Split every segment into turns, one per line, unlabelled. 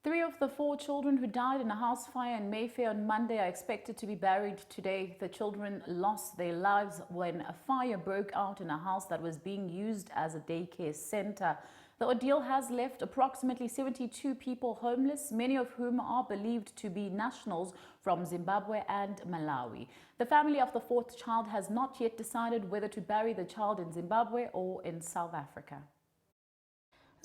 Three of the four children who died in a house fire in Mayfair on Monday are expected to be buried today. The children lost their lives when a fire broke out in a house that was being used as a daycare center. The ordeal has left approximately 72 people homeless, many of whom are believed to be nationals from Zimbabwe and Malawi. The family of the fourth child has not yet decided whether to bury the child in Zimbabwe or in South Africa.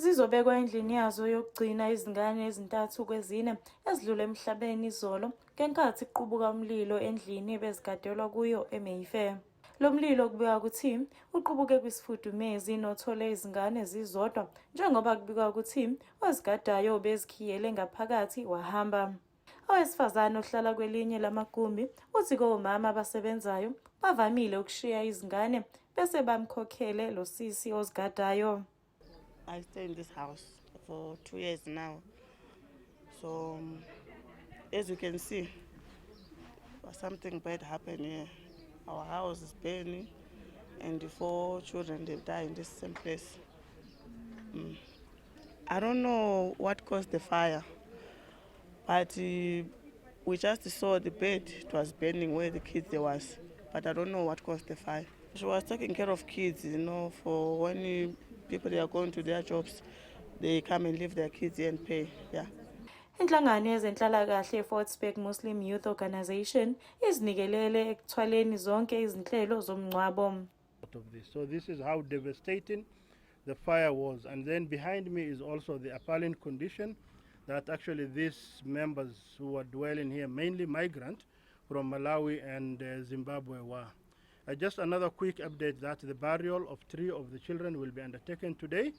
Zizobekwa endlini yazo yokugcina izingane ezintathu kwezine ezidlule emhlabeni izolo ngenkathi kuqubuka umlilo endlini ebezigadelwa kuyo eMayfair. Lo mlilo kubikwa ukuthi uqubuke kwisifudumezi nothole izingane zizodwa njengoba kubikwa ukuthi ozigadayo bezikhiyele ngaphakathi wahamba. Owesifazane ohlala kwelinye lamagumbi uthi omama abasebenzayo bavamile ukushiya izingane bese bamkhokhele lo sisi ozigadayo.
I stay in this house for 2 years now. So, as you can see, something bad happened here. Our house is burning, and the 4 children, they die in this same place. I don't know what caused the fire, but we just saw the bed. It was burning where the kids was, but I don't know what caused the fire. She was taking care of kids, for when people they are going to their jobs, they come and leave their kids here and pay. Yeah.
Inhlangano yezenhlalakahle eFortsburg Muslim Youth Organization izinikelele ekuthwaleni zonke izinhlelo zomngcwabo.
So this is how devastating the fire was, and then behind me is also the appalling condition that actually these members who were dwelling here, mainly migrant from Malawi and Zimbabwe, were. Just another quick update that the burial of 3 of the children will be undertaken today,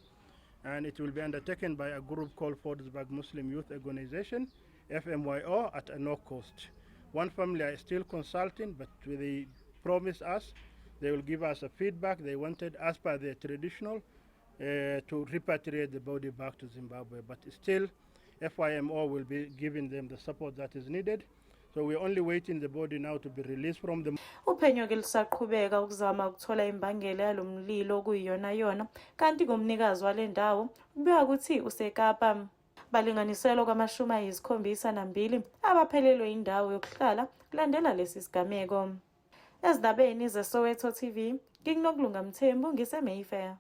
and it will be undertaken by a group called Fortsburg Muslim Youth Organization, FMYO, at no cost. One family are still consulting, but they promised us they will give us a feedback. They wanted, as per their traditional, to repatriate the body back to Zimbabwe, but still FYMO will be giving them the support that is needed. So we're only waiting the body now to be released from the...
Uphenyo ke lisaqhubeka ukuzama ukuthola imbangela yalomlilo okuyiyona kanti ngomnikazi wale ndawo kubikwa ukuthi useKapa. Balinganiselwa kwama72 abaphelelwe indawo yokuhlala kulandela lesi sigameko. Ezindabeni zeSoweto TV, nginokulunga Mthembu ngise Mayfair.